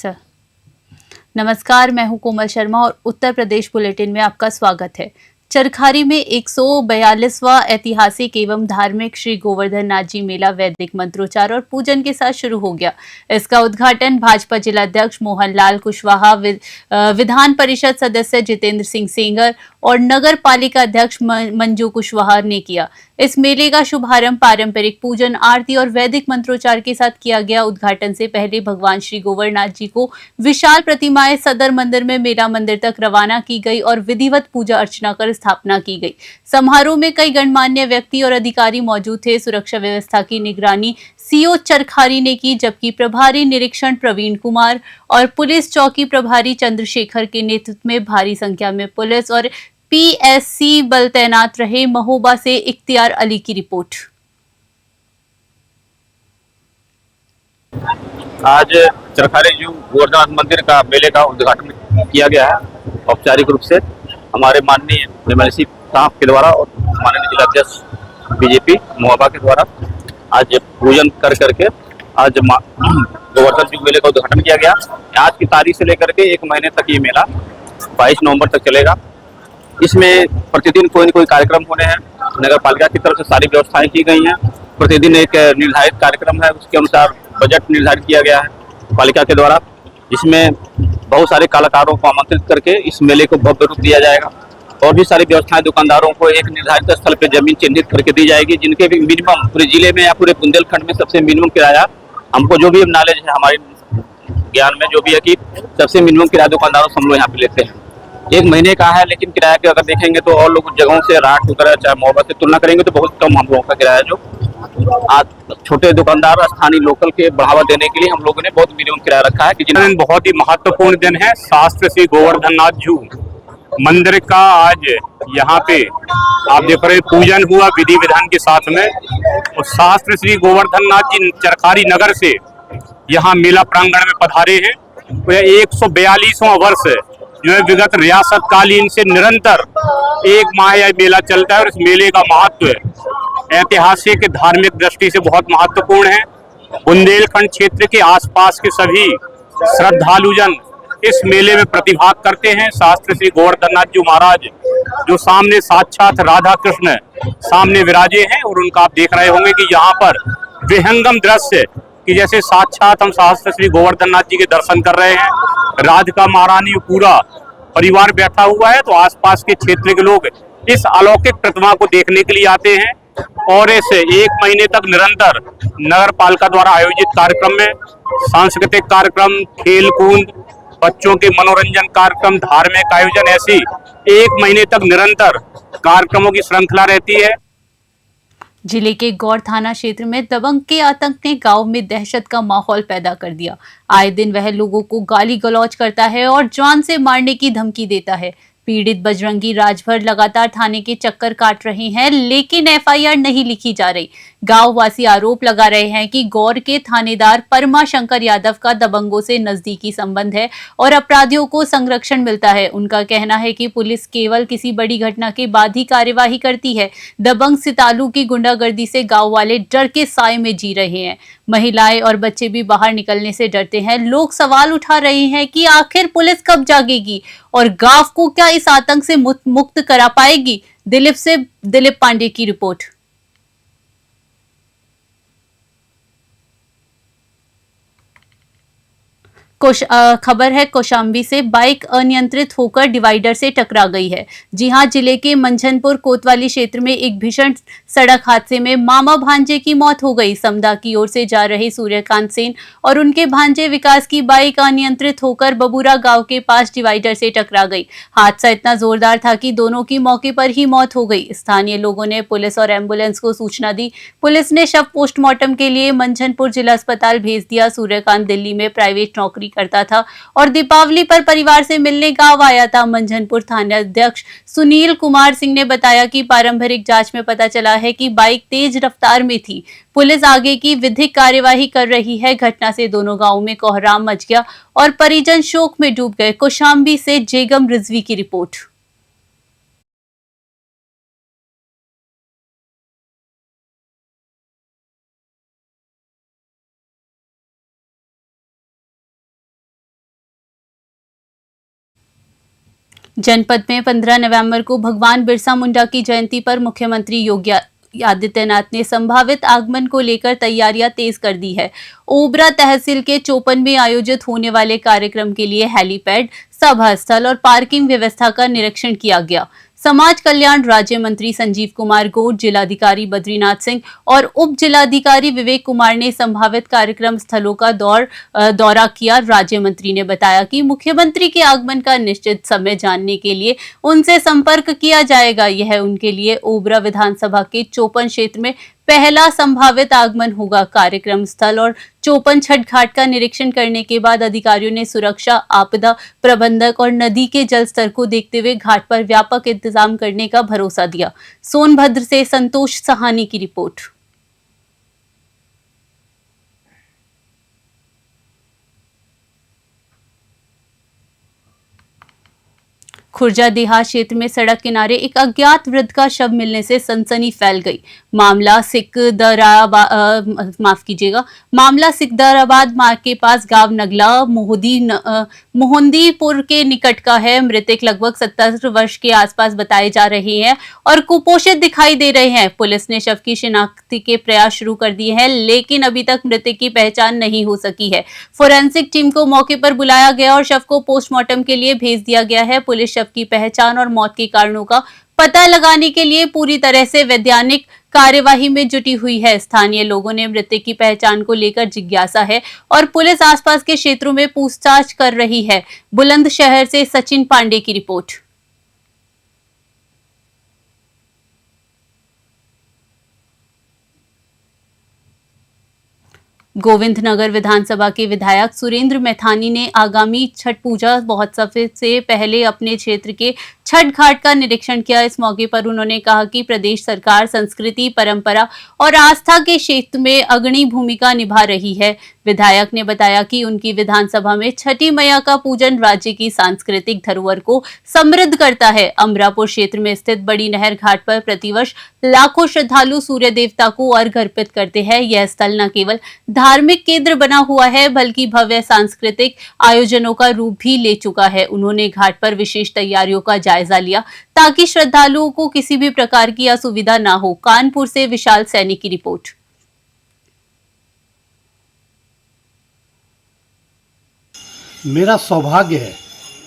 Sir. नमस्कार, मैं हूं कोमल शर्मा और उत्तर प्रदेश बुलेटिन में आपका स्वागत है। चरखारी में 142वां ऐतिहासिक एवं धार्मिक श्री गोवर्धन नाथ जी मेला वैदिक मंत्रोच्चार और पूजन के साथ शुरू हो गया। इसका उद्घाटन भाजपा जिलाध्यक्ष मोहनलाल कुशवाहा, विधान परिषद सदस्य जितेंद्र सिंह सेंगर और नगर पालिका अध्यक्ष मंजू कुशवाहा ने किया। इस मेले का शुभारंभ पारंपरिक पूजन, आरती और वैदिक मंत्रोच्चार के साथ किया गया। उद्घाटन से पहले भगवान श्री गोवर्धन जी को विशाल प्रतिमाएं सदर मंदिर में मेला मंदिर तक रवाना की गई और विधिवत पूजा अर्चना कर स्थापना की गई। समारोह में कई गणमान्य व्यक्ति और अधिकारी मौजूद थे। सुरक्षा व्यवस्था की निगरानी सीओ चरखारी ने की, जबकि प्रभारी निरीक्षण प्रवीण कुमार और पुलिस चौकी प्रभारी चंद्रशेखर के नेतृत्व में भारी संख्या में पुलिस और पीएससी बल तैनात रहे। महोबा से इख्तियार अली की रिपोर्ट। आज चरखारी जू गोवर्धन मंदिर का मेले का उद्घाटन किया गया है औपचारिक रूप से हमारे माननीय एमएलसी साहब के द्वारा और माननीय जिलाध्यक्ष बीजेपी महोबा के द्वारा आज पूजन कर करके आज गोवर्धन जू मेले का उद्घाटन किया गया। आज की तारीख से लेकर के 1 महीने तक ये मेला 22 नवंबर तक चलेगा। इसमें प्रतिदिन कोई न कोई कार्यक्रम होने हैं। नगर पालिका की तरफ से सारी व्यवस्थाएं की गई हैं। प्रतिदिन एक निर्धारित कार्यक्रम है, उसके अनुसार बजट निर्धारित किया गया है पालिका के द्वारा, जिसमें बहुत सारे कलाकारों को आमंत्रित करके इस मेले को भव्य रूप दिया जाएगा। और भी सारी व्यवस्थाएं दुकानदारों को एक निर्धारित स्थल पर जमीन चिन्हित करके दी जाएगी, जिनके भी मिनिमम पूरे जिले में या पूरे बुंदेलखंड में सबसे मिनिमम किराया, हमको जो भी नॉलेज है हमारे ज्ञान में जो भी है कि सबसे मिनिमम किराया दुकानदारों से हम लोग यहाँ पे लेते हैं। 1 महीने का है, लेकिन किराया के अगर देखेंगे तो और लोग जगहों से रात वगैरह चाहे महोबा से तुलना करेंगे तो बहुत कम हम लोगों का किराया जो आज छोटे दुकानदार स्थानीय लोकल के बढ़ावा देने के लिए हम लोगों ने बहुत मिनिमम किराया रखा है कि दिन बहुत ही महत्वपूर्ण दिन है। शास्त्र श्री गोवर्धन नाथ जू मंदिर का आज यहाँ पे आप देख रहे पूजन हुआ विधि विधान के साथ में, और शास्त्र श्री गोवर्धन नाथ जी चरखारी नगर से यहाँ मेला प्रांगण में पधारे हैं। तो 142वां वर्ष जो है विगत रियासत कालीन से निरंतर 1 माह यह मेला चलता है, और इस मेले का महत्व ऐतिहासिक धार्मिक दृष्टि से बहुत महत्वपूर्ण है। बुंदेलखंड क्षेत्र के आसपास के सभी श्रद्धालुजन इस मेले में प्रतिभाग करते हैं। शास्त्र श्री गोवर्धन नाथ जी महाराज जो सामने साक्षात राधा कृष्ण सामने विराजे हैं, और उनका आप देख रहे होंगे कि यहाँ पर विहंगम दृश्य कि जैसे साक्षात हम शास्त्र श्री गोवर्धन नाथ जी के दर्शन कर रहे हैं। राधिका महारानी पूरा परिवार बैठा हुआ है, तो आसपास के क्षेत्र के लोग इस अलौकिक प्रतिमा को देखने के लिए आते हैं। और इस 1 महीने तक निरंतर नगर पालिका द्वारा आयोजित कार्यक्रम में सांस्कृतिक कार्यक्रम, खेल कूद, बच्चों के मनोरंजन कार्यक्रम, धार्मिक आयोजन, ऐसी 1 महीने तक निरंतर कार्यक्रमों की श्रृंखला रहती है। जिले के गौर थाना क्षेत्र में दबंग के आतंक ने गांव में दहशत का माहौल पैदा कर दिया। आए दिन वह लोगों को गाली गलौज करता है और जान से मारने की धमकी देता है। पीड़ित बजरंगी राजभर लगातार थाने के चक्कर काट रहे हैं, लेकिन एफआईआर नहीं लिखी जा रही। गांव वासी आरोप लगा रहे हैं कि गौर के थानेदार परमा शंकर यादव का दबंगों से नजदीकी संबंध है और अपराधियों को संरक्षण मिलता है। उनका कहना है कि पुलिस केवल किसी बड़ी घटना के बाद ही कार्यवाही करती है। दबंग सितालू की गुंडागर्दी से गांव वाले डर के साए में जी रहे हैं। महिलाएं और बच्चे भी बाहर निकलने से डरते हैं। लोग सवाल उठा रहे हैं कि आखिर पुलिस कब जागेगी और गांव को क्या इस आतंक से मुक्त करा पाएगी। दिलीप पांडे की रिपोर्ट। खबर है कौशाम्बी से। बाइक अनियंत्रित होकर डिवाइडर से टकरा गई है। जी हां, जिले के मंझनपुर कोतवाली क्षेत्र में एक भीषण सड़क हादसे में मामा भांजे की मौत हो गई। समदा की ओर से जा रहे सूर्यकांत सेन और उनके भांजे विकास की बाइक अनियंत्रित होकर बबूरा गांव के पास डिवाइडर से टकरा गई। हादसा इतना जोरदार था कि दोनों की मौके पर ही मौत हो गई। स्थानीय लोगों ने पुलिस और एम्बुलेंस को सूचना दी। पुलिस ने शव पोस्टमार्टम के लिए मंझनपुर जिला अस्पताल भेज दिया। सूर्यकांत दिल्ली में प्राइवेट नौकरी करता था और दीपावली पर परिवार से मिलने गांव आया था। मंझनपुर थाना अध्यक्ष सुनील कुमार सिंह ने बताया कि पारंपरिक जांच में पता चला है कि बाइक तेज रफ्तार में थी। पुलिस आगे की विधिक कार्यवाही कर रही है। घटना से दोनों गांवों में कोहराम मच गया और परिजन शोक में डूब गए। कौशाम्बी से जेगम रिजवी की रिपोर्ट। जनपद में 15 नवंबर को भगवान बिरसा मुंडा की जयंती पर मुख्यमंत्री योगी आदित्यनाथ ने संभावित आगमन को लेकर तैयारियां तेज कर दी है। ओबरा तहसील के चोपन में आयोजित होने वाले कार्यक्रम के लिए हेलीपैड, सभा स्थल और पार्किंग व्यवस्था का निरीक्षण किया गया। समाज कल्याण राज्य मंत्री संजीव कुमार गौड़, जिलाधिकारी बद्रीनाथ सिंह और उप जिलाधिकारी विवेक कुमार ने संभावित कार्यक्रम स्थलों का दौरा किया। राज्य मंत्री ने बताया कि मुख्यमंत्री के आगमन का निश्चित समय जानने के लिए उनसे संपर्क किया जाएगा। यह उनके लिए ओबरा विधानसभा के चोपन क्षेत्र में पहला संभावित आगमन होगा। कार्यक्रम स्थल और चोपन छठ घाट का निरीक्षण करने के बाद अधिकारियों ने सुरक्षा, आपदा प्रबंधक और नदी के जल स्तर को देखते हुए घाट पर व्यापक इंतजाम करने का भरोसा दिया। सोनभद्र से संतोष सहानी की रिपोर्ट। खुर्जा देहात क्षेत्र में सड़क किनारे एक अज्ञात वृद्ध का शव मिलने से सनसनी फैल गई। मामला सिकदराबाद मार्ग के पास गांव नगला मोहंदीपुर के निकट का है। मृतक लगभग 70 वर्ष के आसपास बताए जा रहे हैं और कुपोषित दिखाई दे रहे हैं। पुलिस ने शव की शिनाख्त के प्रयास शुरू कर दिए हैं, लेकिन अभी तक मृतक की पहचान नहीं हो सकी है। फोरेंसिक टीम को मौके पर बुलाया गया और शव को पोस्टमार्टम के लिए भेज दिया गया है। पुलिस शव की पहचान और मौत के कारणों का पता लगाने के लिए पूरी तरह से वैज्ञानिक कार्यवाही में जुटी हुई है। स्थानीय लोगों ने मृतक की पहचान को लेकर जिज्ञासा है और पुलिस आसपास के क्षेत्रों में पूछताछ कर रही है। बुलंदशहर से सचिन पांडे की रिपोर्ट। गोविंदनगर विधानसभा के विधायक सुरेंद्र मैथानी ने आगामी छठ पूजा महोत्सव से पहले अपने क्षेत्र के छठ घाट का निरीक्षण किया। इस मौके पर उन्होंने कहा कि प्रदेश सरकार संस्कृति, परंपरा और आस्था के क्षेत्र में अग्रणी भूमिका निभा रही है। विधायक ने बताया कि उनकी विधानसभा में छठी मैया का पूजन राज्य की सांस्कृतिक धरोहर को समृद्ध करता है। अमरापुर क्षेत्र में स्थित बड़ी नहर घाट पर प्रतिवर्ष लाखों श्रद्धालु सूर्य देवता को अर्घ्य अर्पित करते हैं। यह स्थल न केवल धार्मिक केंद्र बना हुआ है, बल्कि भव्य सांस्कृतिक आयोजनों का रूप भी ले चुका है। उन्होंने घाट पर विशेष तैयारियों का जायजा लिया ताकि श्रद्धालुओं को किसी भी प्रकार की असुविधा न हो। कानपुर से विशाल सैनी की रिपोर्ट। मेरा सौभाग्य है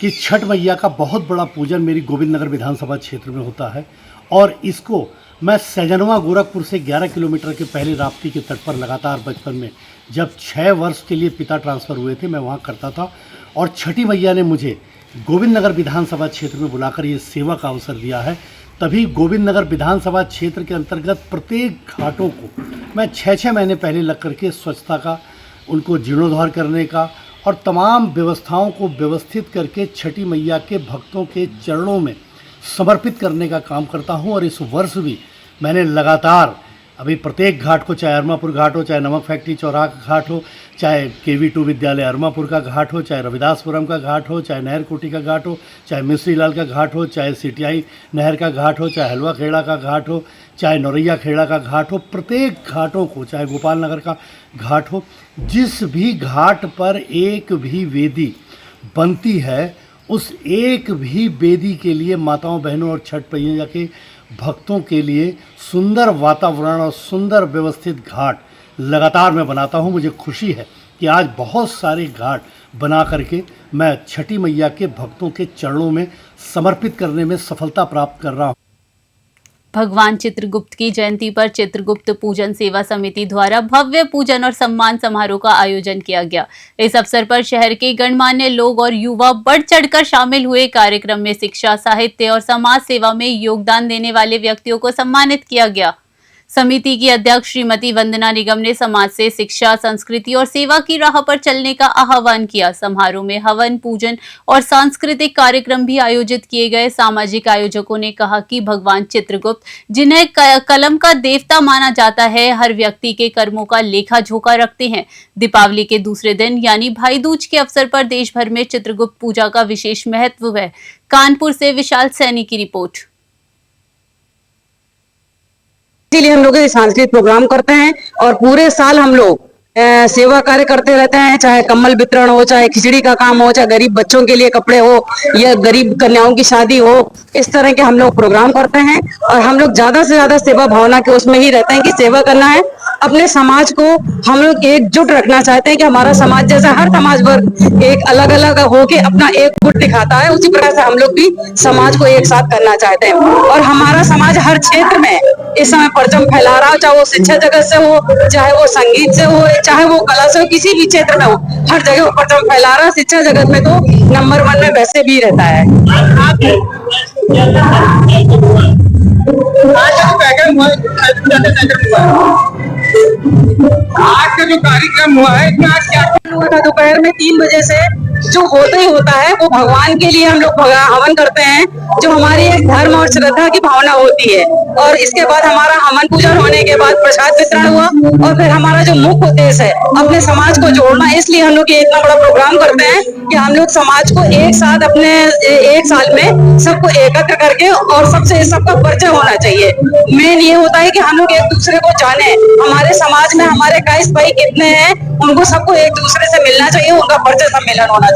कि छठ मैया का बहुत बड़ा पूजन मेरी गोविंदनगर विधानसभा क्षेत्र में होता है और इसको मैं सैजनवा गोरखपुर से 11 किलोमीटर के पहले राप्ती के तट पर लगातार बचपन में जब 6 वर्ष के लिए पिता ट्रांसफ़र हुए थे मैं वहाँ करता था और छठी मैया ने मुझे गोविंदनगर विधानसभा क्षेत्र में बुलाकर ये सेवा का अवसर दिया है। तभी गोविंदनगर विधानसभा क्षेत्र के अंतर्गत प्रत्येक घाटों को मैं 6-6 महीने पहले लग करके स्वच्छता का, उनको जीर्णोद्धार करने का और तमाम व्यवस्थाओं को व्यवस्थित करके छठी मैया के भक्तों के चरणों में समर्पित करने का काम करता हूं। और इस वर्ष भी मैंने लगातार अभी प्रत्येक घाट को, चाहे अरमापुर घाट हो, चाहे नमक फैक्ट्री चौराहा का घाट हो, चाहे KV2 विद्यालय अरमापुर का घाट हो, चाहे रविदासपुरम का घाट हो, चाहे नहर कोटी का घाट हो, चाहे मिश्री लाल का घाट हो, चाहे CTI नहर का घाट हो, चाहे हलवा खेड़ा का घाट हो, चाहे नौरैया खेड़ा का घाट हो, प्रत्येक घाटों को, चाहे गोपाल नगर का घाट हो, जिस भी घाट पर एक भी वेदी बनती है उस एक भी वेदी के लिए माताओं, बहनों और छठ मैया के भक्तों के लिए सुंदर वातावरण और सुंदर व्यवस्थित घाट लगातार मैं बनाता हूं। मुझे खुशी है कि आज बहुत सारे घाट बना करके मैं छठी मैया के भक्तों के चरणों में समर्पित करने में सफलता प्राप्त कर रहा हूं। भगवान चित्रगुप्त की जयंती पर चित्रगुप्त पूजन सेवा समिति द्वारा भव्य पूजन और सम्मान समारोह का आयोजन किया गया। इस अवसर पर शहर के गणमान्य लोग और युवा बढ़ चढ़कर शामिल हुए। कार्यक्रम में शिक्षा, साहित्य और समाज सेवा में योगदान देने वाले व्यक्तियों को सम्मानित किया गया। समिति की अध्यक्ष श्रीमती वंदना निगम ने समाज से शिक्षा, संस्कृति और सेवा की राह पर चलने का आह्वान किया। समारोह में हवन, पूजन और सांस्कृतिक कार्यक्रम भी आयोजित किए गए। सामाजिक आयोजकों ने कहा कि भगवान चित्रगुप्त, जिन्हें कलम का देवता माना जाता है, हर व्यक्ति के कर्मों का लेखा जोखा रखते हैं। दीपावली के दूसरे दिन यानी भाई दूज के अवसर पर देश भर में चित्रगुप्त पूजा का विशेष महत्व है। कानपुर से विशाल सैनी की रिपोर्ट। इसीलिए हम लोग सांस्कृतिक प्रोग्राम करते हैं और पूरे साल हम लोग सेवा कार्य करते रहते हैं, चाहे कम्बल वितरण हो, चाहे खिचड़ी का काम हो, चाहे गरीब बच्चों के लिए कपड़े हो या गरीब कन्याओं की शादी हो। इस तरह के हम लोग प्रोग्राम करते हैं और हम लोग ज्यादा से ज्यादा सेवा भावना के उसमें ही रहते हैं कि सेवा करना है। अपने समाज को हम लोग एकजुट रखना चाहते हैं कि हमारा समाज जैसा हर समाज वर्ग एक अलग अलग होके अपना एक गुट दिखाता है, उसी प्रकार से हम लोग भी समाज को एक साथ करना चाहते हैं। और हमारा समाज हर क्षेत्र में इस समय परचम फैला रहा हो, चाहे वो शिक्षा जगत से हो, चाहे वो संगीत से हो, चाहे वो कला से हो, किसी भी क्षेत्र में हो, हर जगह वो परचम फैला रहा है। शिक्षा जगत में तो नंबर 1 में वैसे भी रहता है। आज का जो कार्यक्रम हुआ है इसमें आज क्या हुआ था? दोपहर में 3 बजे से जो होता ही होता है वो भगवान के लिए हम लोग हवन करते हैं, जो हमारी एक धर्म और श्रद्धा की भावना होती है। और इसके बाद हमारा हवन पूजन होने के बाद प्रसाद वितरण हुआ और फिर हमारा जो मुख्य उद्देश्य है अपने समाज को जोड़ना, इसलिए हम लोग ये इतना बड़ा प्रोग्राम करते हैं कि हम लोग समाज को एक साथ अपने एक साल में सबको एकत्र करके और सबसे सबका परिचय होना चाहिए। मेन ये होता है कि हम लोग एक दूसरे को जाने, हमारे समाज में हमारे काइस भाई कितने हैं उनको सबको एक दूसरे से मिलना चाहिए, उनका परिचय सम्मेलन होना चाहिए।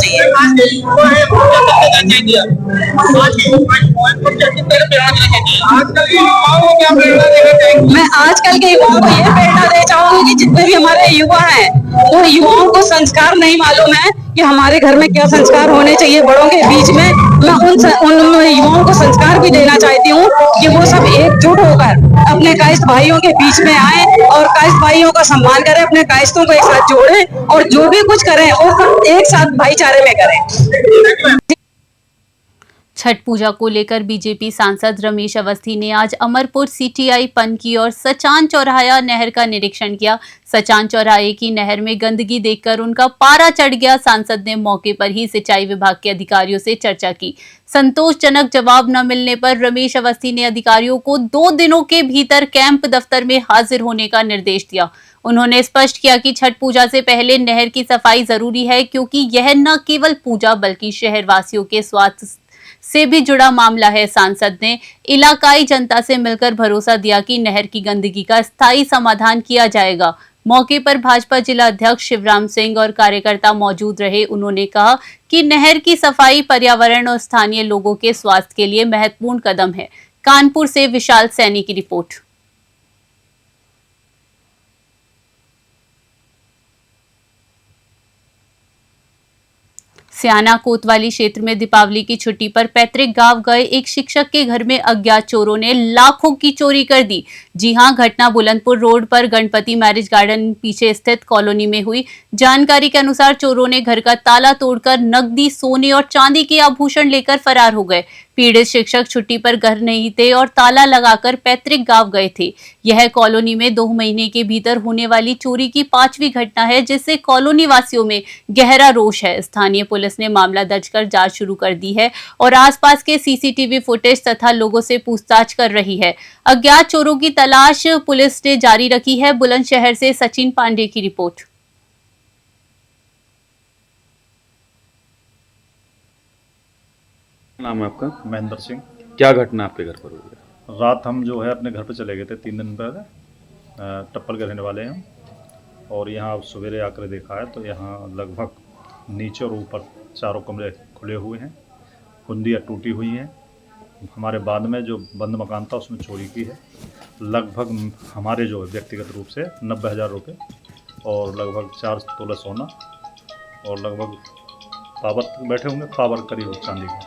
मैं आजकल के युवाओं को ये प्रेरणा देना चाहूंगी कि जितने भी हमारे युवा हैं वो युवाओं को संस्कार नहीं मालूम है कि हमारे घर में क्या संस्कार होने चाहिए बड़ों के बीच में। मैं उन युवाओं को संस्कार भी देना चाहती हूँ कि वो सब एकजुट होकर अपने कायस्थ भाइयों के बीच में आए और कायस्थ भाइयों का सम्मान करें, अपने कायस्थों को एक साथ जोड़ें और जो भी कुछ करें वो सब एक साथ भाईचारे में करें। छठ पूजा को लेकर बीजेपी सांसद रमेश अवस्थी ने आज अमरपुर सीटीआई पन की और सचान चौराहा नहर का निरीक्षण किया। सचान चौराहे की नहर में गंदगी देखकर उनका पारा चढ़ गया। सांसद ने मौके पर ही सिंचाई विभाग के अधिकारियों से चर्चा की। संतोषजनक जवाब न मिलने पर रमेश अवस्थी ने अधिकारियों को 2 दिनों के भीतर कैंप दफ्तर में हाजिर होने का निर्देश दिया। उन्होंने स्पष्ट किया कि छठ पूजा से पहले नहर की सफाई जरूरी है, क्योंकि यह न केवल पूजा बल्कि शहरवासियों के स्वास्थ्य से भी जुड़ा मामला है। सांसद ने इलाकाई जनता से मिलकर भरोसा दिया कि नहर की गंदगी का स्थायी समाधान किया जाएगा। मौके पर भाजपा जिला अध्यक्ष शिवराम सिंह और कार्यकर्ता मौजूद रहे। उन्होंने कहा कि नहर की सफाई पर्यावरण और स्थानीय लोगों के स्वास्थ्य के लिए महत्वपूर्ण कदम है। कानपुर से विशाल सैनी की रिपोर्ट। सियाना कोतवाली क्षेत्र में दीपावली की छुट्टी पर पैतृक गांव गए एक शिक्षक के घर में अज्ञात चोरों ने लाखों की चोरी कर दी। जी हां, घटना बुलंदपुर रोड पर गणपति मैरिज गार्डन पीछे स्थित कॉलोनी में हुई। जानकारी के अनुसार चोरों ने घर का ताला तोड़कर नकदी, सोने और चांदी के आभूषण लेकर फरार हो गए। पीड़ित शिक्षक छुट्टी पर घर नहीं थे और ताला लगाकर पैतृक गांव गए थे। यह कॉलोनी में 2 महीने के भीतर होने वाली चोरी की 5वीं घटना है, जिससे कॉलोनी वासियों में गहरा रोष है। स्थानीय पुलिस ने मामला दर्ज कर जांच शुरू कर दी है और आसपास के सीसीटीवी फुटेज तथा लोगों से पूछताछ कर रही है। अज्ञात चोरों की तलाश पुलिस ने जारी रखी है। बुलंदशहर से सचिन पांडे की रिपोर्ट। नाम है आपका? महेंद्र सिंह। क्या घटना आपके घर पर हुई? रात हम जो है अपने घर पे चले गए थे 3 दिन पहले। टप्पल के रहने वाले हैं और यहाँ सवेरे आकर देखा है तो यहाँ लगभग नीचे और ऊपर चारों कमरे खुले हुए हैं, कुंडियाँ टूटी हुई हैं। हमारे बाद में जो बंद मकान था उसमें चोरी की है। लगभग हमारे जो व्यक्तिगत रूप से 90,000 रुपये और लगभग 4 तोला सोना और लगभग पावर बैठे होंगे, पावर करीब चांदी का।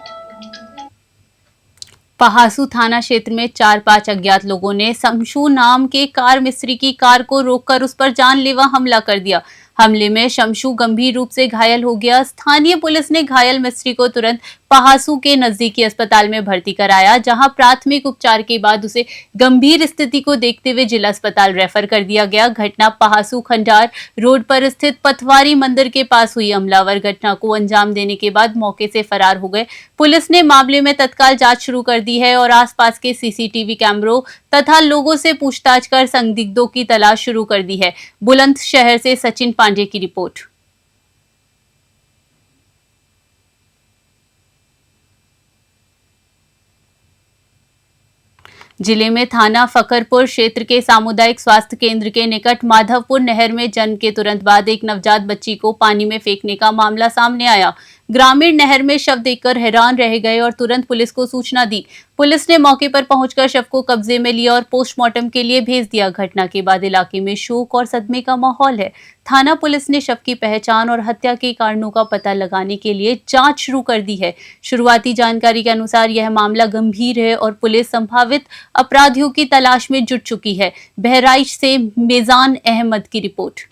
पहासू थाना क्षेत्र में 4-5 अज्ञात लोगों ने शमशू नाम के कार मिस्त्री की कार को रोककर उस पर जानलेवा हमला कर दिया। हमले में शमशू गंभीर रूप से घायल हो गया। स्थानीय पुलिस ने घायल मिस्त्री को तुरंत पहासू के नजदीकी अस्पताल में भर्ती कराया, जहां प्राथमिक उपचार के बाद उसे गंभीर स्थिति को देखते हुए जिला अस्पताल रेफर कर दिया गया। घटना पहासू खंडार रोड पर स्थित पथवारी मंदिर के पास हुई। हमलावर घटना को अंजाम देने के बाद मौके से फरार हो गए। पुलिस ने मामले में तत्काल जांच शुरू कर दी है और आसपास के सीसीटीवी कैमरों तथा लोगों से पूछताछ कर संदिग्धों की तलाश शुरू कर दी है। बुलंदशहर से सचिन पांडे की रिपोर्ट। जिले में थाना फकरपुर क्षेत्र के सामुदायिक स्वास्थ्य केंद्र के निकट माधवपुर नहर में जन्म के तुरंत बाद एक नवजात बच्ची को पानी में फेंकने का मामला सामने आया। ग्रामीण नहर में शव देखकर हैरान रह गए और तुरंत पुलिस को सूचना दी। पुलिस ने मौके पर पहुंचकर शव को कब्जे में लिया और पोस्टमार्टम के लिए भेज दिया। घटना के बाद इलाके में शोक और सदमे का माहौल है। थाना पुलिस ने शव की पहचान और हत्या के कारणों का पता लगाने के लिए जांच शुरू कर दी है। शुरुआती जानकारी के अनुसार यह मामला गंभीर है और पुलिस संभावित अपराधियों की तलाश में जुट चुकी है। बहराइच से मेजान अहमद की रिपोर्ट।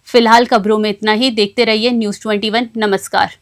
फिलहाल खबरों में इतना ही। देखते रहिए News 21। नमस्कार।